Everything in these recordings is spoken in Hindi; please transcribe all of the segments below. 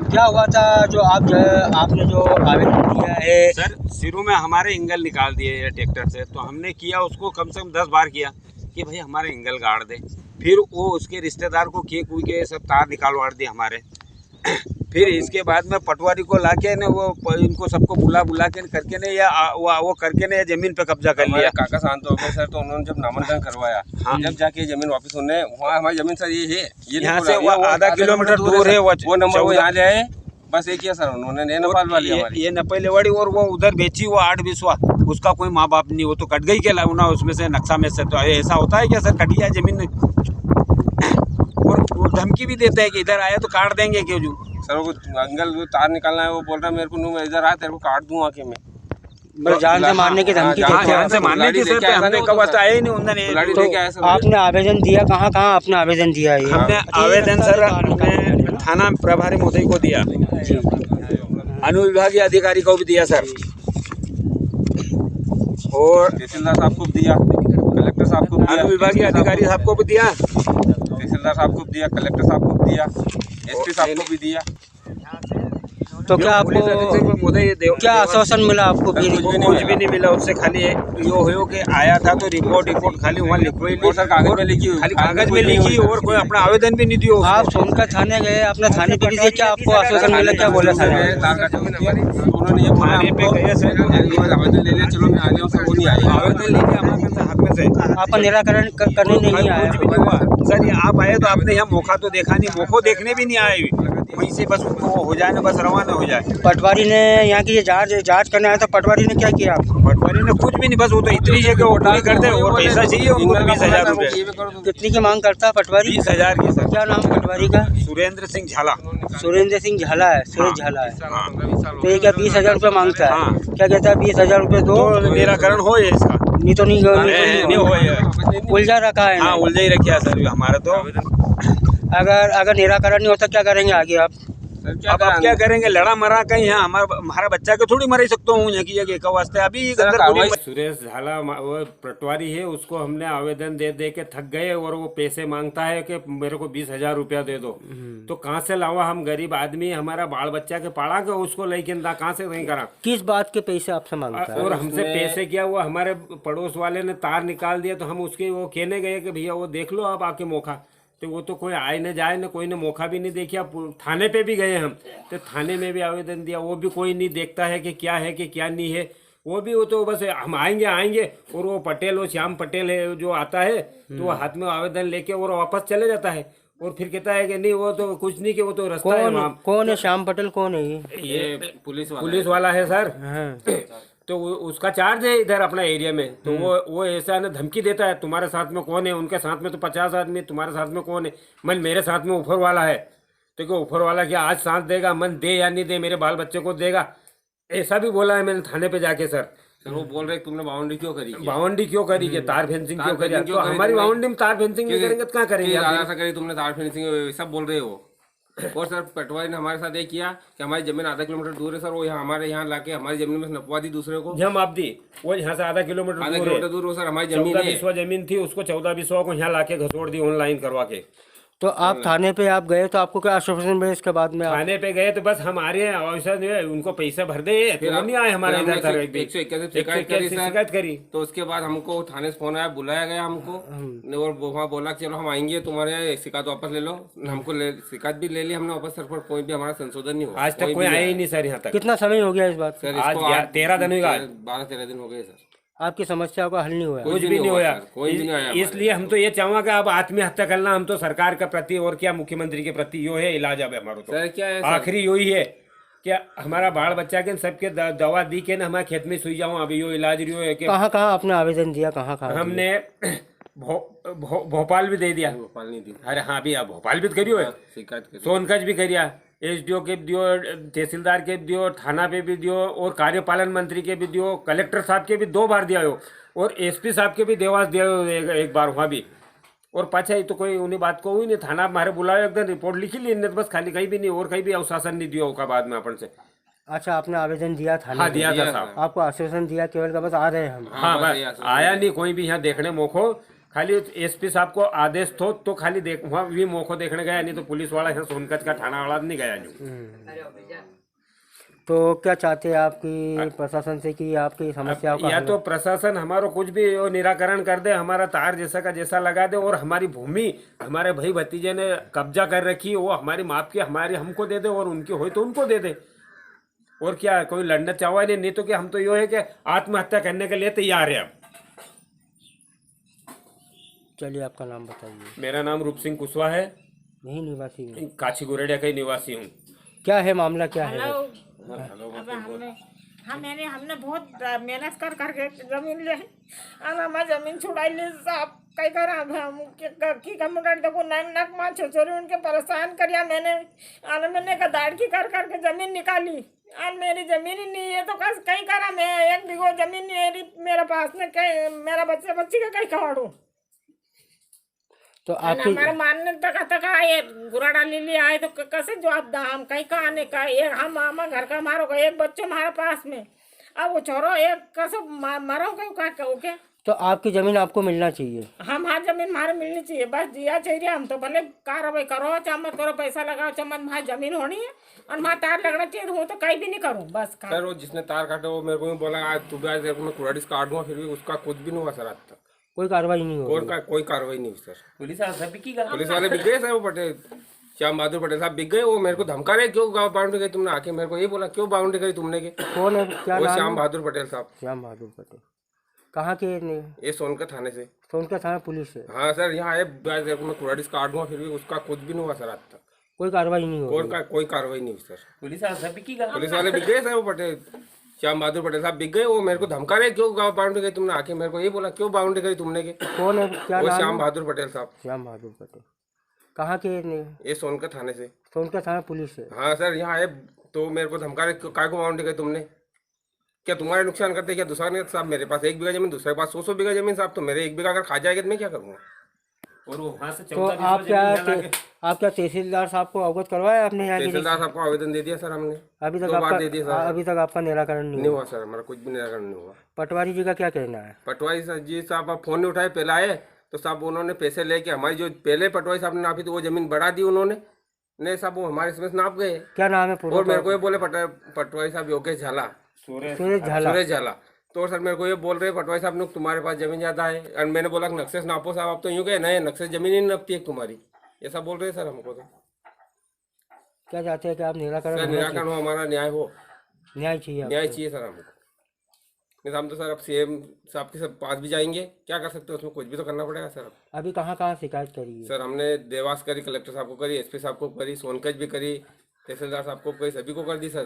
क्या हुआ था जो आपने जो आवेदन दिया है? सर शुरू में हमारे इंगल निकाल दिए ट्रैक्टर से, तो हमने किया उसको कम से कम 10 बार किया कि भाई हमारे इंगल गाड़ दे। फिर वो उसके रिश्तेदार को किए कुई के सब तार निकालवा दिए हमारे। फिर इसके बाद में पटवारी को लाके ने वो इनको सबको बुला के करके ने या वो करके ने जमीन पे कब्जा कर लिया। काका शांत हो गए सर, तो उन्होंने जब नामांकन करवाया, हाँ। जब जाके जमीन वापस उन्हें वहाँ हमारी जमीन सर ये है, ये यहाँ से वो आधा किलोमीटर दूर है। वो नंबर वो यहाँ ले आए, बस एक किया सर उन्होंने नेपाल वाली हमारी ये नपेलेवाड़ी और वो उधर बेची वो 8 बिस्वा, उसका कोई माँ बाप नहीं, वो तो कट गई क्या ना उसमें से नक्शा में से। तो ऐसा होता है क्या सर, कट गया जमीन और धमकी भी देते हैं कि इधर आया तो काट देंगे क्यों जू सर। वो अंगल जो तार निकालना है वो बोल रहा है मेरे को मैं इधर आ तेरे को काट दूँ आके मैं, बस जान से मारने की धमकी देते हैं। जान से मारने की सर, हमने कब आया ही नहीं उन्होंने। तो आपने आवेदन दिया, कहाँ कहाँ आपने आवेदन दिया है? हमने आवेदन सर हमने थाना प्रभारी महोदय को दिया, अनुविभागीय अधिकारी को भी दिया सर, और तहसीलदार साहब को भी दिया, कलेक्टर साहब को भी दिया, अनुविभागीय अधिकारी साहब को भी दिया, तहसीलदार साहब को भी दिया, कलेक्टर साहब को भी दिया, एसपी साहब को भी दिया। तो क्या आपको क्या आश्वासन मिला आपको? कुछ भी नहीं मिला उससे, खाली यो हो कि आया था तो रिपोर्ट खाली वहाँ लिखवाई, कागज में लिखी, खाली कागज में लिखी और कोई अपना आवेदन भी नहीं दिया। आप सोनकर थाने गए, अपने थाने पे भी दिए, क्या आपको आश्वासन मिला? क्या बोला थाने में? उन्होंने ये थाने पे गए सर, आवेदन ले लिया, चलो मैं आ गया हूँ, वो नहीं आया आवेदन लेके हमारे हाथ में से आपका निराकरण करने नहीं आया? कुछ भी नहीं हुआ सर। ये आप आए तो आपने यहाँ मौका तो देखा नहीं, मौका देखने भी नहीं आए, वहीं से बस उनको हो जाए ना, बस रवाना हो जाए। पटवारी ने यहाँ की जांच करने आया था, पटवारी ने क्या किया? पटवारी ने कुछ भी नहीं, बस वो तो इतनी जगह होटल करते और पैसा चाहिए उनको 20,000 रुपये। कितनी की मांग करता है पटवारी? 20,000 की सर। क्या नाम पटवारी का? सुरेंद्र सिंह झाला। सुरेंद्र सिंह झाला है, सुरेश झाला है। हाँ। तो ये क्या 20,000 रुपये मांगता है? हाँ। क्या कहता है 20,000 रुपये दो, तो निराकरण हो इसका? नहीं तो नहीं हो, उलझा रखा है। हाँ उलझा ही रखा सर हमारा तो। अगर निराकरण नहीं होता क्या करेंगे आगे आप? अब क्या करेंगे, लड़ा मरा कहीं है, हमारा बच्चा को थोड़ी मर ही सकता हूँ यहाँ की जगह का वास्ते। अभी सुरेश झाला वो पटवारी है, उसको हमने आवेदन दे के थक गए और वो पैसे मांगता है कि मेरे को 20,000 रुपया दे दो। तो कहाँ से लावा, हम गरीब आदमी, हमारा बाल बच्चा के पाला के उसको लेकिन कहाँ से नहीं करा। किस बात के पैसे आपसे मांगता है? और हमसे पैसे क्या हुआ, हमारे पड़ोस वाले ने तार निकाल दिया, तो हम उसके वो कहने गए कि भैया वो देख लो आप आके मौका, तो वो तो कोई आए न जाए न, कोई ने मौका भी नहीं देखा। थाने पे भी गए हम, तो थाने में भी आवेदन दिया, वो भी कोई नहीं देखता है कि क्या है कि क्या नहीं है। वो भी वो तो बस हम आएंगे और वो पटेल, वो श्याम पटेल है जो आता है, तो वो हाथ में आवेदन लेके और वापस चले जाता है और फिर कहता है कि नहीं वो तो कुछ नहीं, कि वो तो रास्ता है। कौन है श्याम पटेल? कौन है ये पुलिस वाला है सर। हाँ। तो उसका चार्ज है इधर अपना एरिया में। तो वो ऐसा ना धमकी देता है, तुम्हारे साथ में कौन है, उनके साथ में तो 50 आदमी, तुम्हारे साथ में कौन है? मन मेरे साथ में ऊपर वाला है, तो क्या ऊपर वाला क्या आज साथ देगा, मन दे या नहीं दे, मेरे बाल बच्चे को देगा, ऐसा भी बोला है मैंने थाने पे जाके सर। वो बोल रहे तुमने बाउंड्री क्यों करी, कि तार फेंसिंग क्यों करी? तो हमारी बाउंड्री में तार फेंसिंग नहीं करेंगे तो क्या करेंगे? तुमने तार फेंसिंग सब बोल रहे हो। और सर पटवारी ने हमारे साथ ये किया कि हमारी जमीन आधा किलोमीटर दूर है सर, वो यहाँ हमारे यहाँ लाके हमारी जमीन में नपवा दी दूसरे को। जम आप दी, वो यहाँ से आधा किलोमीटर दूर हो सर, हमारी जमीन 14 बिस्वा जमीन थी, उसको 14 बिस्वा को यहाँ लाके घसोड़ दी ऑनलाइन करवा के। तो आप थाने पे आप गए तो आपको क्या आश्वासन मिला इसके बाद में? थाने पे गए तो बस हमारे ऐसा नहीं है, उनको पैसा भर दे, फिर नहीं आए हमारे इधर सर। 181 शिकायत करी। तो उसके बाद हमको थाने से फोन आया, बुलाया गया हमको, और वहाँ बोला चलो हम आएंगे, तुम्हारे शिकायत वापस ले लो। हमको शिकायत भी ले ली हमने वापस सर, पर कोई भी हमारा संशोधन नहीं हुआ। आज तक कोई आया ही नहीं सर यहाँ तक। कितना समय हो गया इस बात? सर आज 13 दिन हो गए, 12-13 दिन हो गए सर। आपकी समस्या का हल नहीं हुआ? कुछ भी नहीं हुआ, कोई भी नहीं आया। इसलिए हम तो ये चाहूँगा कि अब आत्महत्या करना, हम तो सरकार के प्रति और क्या मुख्यमंत्री के प्रति यो है इलाज। अब हमारा तो सर क्या है, आखिरी यो ही है कि हमारा बाल बच्चा के सबके दवा दी के ना हमारे खेत में सुई जाऊँ। अभी यो इलाज रियो है कि कहाँ आपने आवेदन दिया? कहाँ हमने भोपाल भी दे दिया। भोपाल नहीं दी, अरे हाँ भी, अब भोपाल भी करियो है, शिकायत सोनकच भी करिया, एसडीओ के भी दियो, तहसीलदार के भी दियो, थाना पे भी दियो, और कार्यपालन मंत्री के भी दियो, कलेक्टर साहब के भी 2 बार दिया हो, और एसपी साहब के भी देवास दिया हो एक बार वहाँ भी। और पाछा ही तो कोई उन्हीं बात को हुई नहीं, थाना हमारे बुलाए एकदम रिपोर्ट लिखी ली, बस खाली कहीं भी नहीं, और कहीं भी अवशासन नहीं दिया होगा बाद में अपन से। अच्छा, आपने आवेदन दिया था? हाँ दिया था साहब। आपको आश्वासन दिया केवल का बस आ रहे हैं हम? हाँ बस आया नहीं कोई भी यहाँ देखने मौको, खाली एसपी साहब को आदेश थो तो खाली देख वहाँ भी मौको देखने गया, नहीं तो पुलिस वाला यहाँ सोनकच का थाना वाला नहीं गया जो। तो क्या चाहते हैं आपकी प्रशासन से कि आपकी समस्याओं का या तो प्रशासन हमारो कुछ भी वो निराकरण कर दे, हमारा तार जैसा का जैसा लगा दे, और हमारी भूमि हमारे भाई भतीजे ने कब्जा कर रखी है वो हमारी माप की हमारी हमको दे दे, और उनकी हो तो उनको दे दे। और क्या कोई लड़ना चाहवा नहीं तो क्या हम तो यो है कि आत्महत्या करने के लिए तैयार है अब। चलिए आपका नाम बताइए। मेरा नाम रूप सिंह कुशवाहा है, यही निवासी हैं। काची गुरेडिया का ही निवासी हूँ। क्या है मामला, क्या है? अब हमने बहुत मेहनत कर करके जमीन ले, अब हमारी जमीन छुड़ाई ली साहब। कई कर हम की कमुटर देखो नक माँ छोरी उनके परेशान करिया मैंने दाड़ की कर करके जमीन निकाली। अब मेरी जमीन ही नहीं है तो कहीं करा मैं 1 बीघो जमीन मेरे पास में, कहीं मेरा बच्ची का कहीं खवाड़ू। तो आपकी हमारे मानने तक आए गुराड़ा लिली आए तो कैसे जवाब दा हम कहीं का आने का। एक हम घर का मारो का एक बच्चों हमारे पास में, अब वो छोरो एक कैसे मारो कहीं क्या। तो आपकी जमीन आपको मिलना चाहिए। हम हाँ जमीन हमारे मिलनी चाहिए, बस जिया चाहिए। हम तो भले कार्रवाई करो चाहे मत करो, पैसा लगाओ चाहे मत, हमारी जमीन होनी है और हमारा तार लगना चाहिए। हूँ तो कहीं भी नहीं करूँ बस। सर वो जिसने तार काटा वो मेरे को भी बोला आज सुबह आज मैं कुराड़ी काट दूंगा, फिर भी उसका कुछ भी नहीं हुआ सर आज तक। कोई कार्रवाई नहीं होगी। कोई कार्रवाई नहीं हुई सर। पुलिस पुलिस वाले बिक गए सर, वो पटेल श्याम बहादुर पटेल साहब बिक गए। वो मेरे को धमका रहे क्यों बाउंड्री करी तुमने, आके मेरे को ये बोला क्यों बाउंड्री करी तुमने के। कौन है, क्या वो नाम श्याम है? बहादुर पटेल साहब। श्याम बहादुर पटेल कहाँ के? ये सोनकर थाने से। सोनकर थाना पुलिस है। हाँ सर यहाँ आए मैं कुराड़ी काट दूंगा, फिर भी उसका कुछ भी नहीं हुआ सर आज तक। कोई कार्रवाई नहीं होगी। कोई कार्रवाई नहीं हुई सर। पुलिस पुलिस वाले बिक गए सर, वो पटेल श्याम बहादुर पटेल साहब बिक गए। वो मेरे को धमका रहे क्यों बाउंड्री करी तुमने, आके मेरे को ये बोला क्यों बाउंड्री करी तुमने के। कौन है, क्या वो नाम श्याम है? बहादुर पटेल साहब। श्याम बहादुर पटेल कहाँ के? ये सोनकर थाने से। सोनकर थाना पुलिस है। हाँ सर यहाँ आए तो मेरे को धमका रहे काय को बाउंड्री करी तुमने, क्या तुम्हारे नुकसान करते क्या दूसरा नहीं। साहब मेरे पास 1 बीघा जमीन, दूसरे के पास 100 बीघा जमीन साहब, तो मेरे 1 बीघा अगर खा जाएगा तो मैं क्या करूँगा। और वो वहाँ से तो आप क्या तहसीलदार साहब को अवगत करवाया आपने? यहाँ की तहसीलदार साहब को आवेदन दे दिया सर हमने, अभी तक 2 बार दे दिया सर। अभी तक आपका निराकरण नहीं नहीं हुआ सर, हमारा कुछ भी निराकरण नहीं हुआ। पटवारी जी का क्या कहना है? पटवारी सर जी साहब आप फोन नहीं उठाए, पहले आए तो साहब उन्होंने पैसे लेके हमारी जो पहले पटवारी साहब ने नापी थी वो जमीन बढ़ा दी उन्होंने, नहीं साहब वो हमारे इसमें नाप गए। क्या नाम है पूरा? और मेरे को ये बोले पटवारी साहब योगेश झाला, सूरज झाला। सुरेश झाला। तो सर मेरे को ये बोल रहे पटवारी साहब ने तुम्हारे पास जमीन ज्यादा है, और मैंने बोला नक्शे नापो साहब, आप तो यूँ कहे नहीं नक्शे जमीन ही नपती है तुम्हारी, ऐसा बोल रहे सर हमको। तो क्या चाहते हैं कि आप निराकरण? निराकरण हो, हमारा न्याय हो, न्याय चाहिए। न्याय चाहिए सर हमको। नहीं हम तो सर अब सीएम साहब के सब पास भी जाएंगे, क्या कर सकते हैं उसमें, कुछ भी तो करना पड़ेगा सर। अभी कहाँ कहाँ शिकायत करी है? सर हमने देवास करी, कलेक्टर साहब को करी, एसपी साहब को करी, सोनकच भी करी, तहसीलदार साहब को करी, सभी को कर दी सर।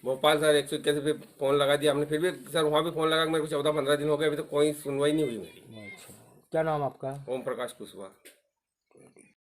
भोपाल सर 181 पे फोन लगा दिया हमने, फिर भी सर वहाँ भी फोन लगा मेरे को 14-15 दिन हो गए, अभी तो कोई सुनवाई नहीं हुई मेरी। अच्छा, क्या नाम आपका? ओम प्रकाश कुशवाहा।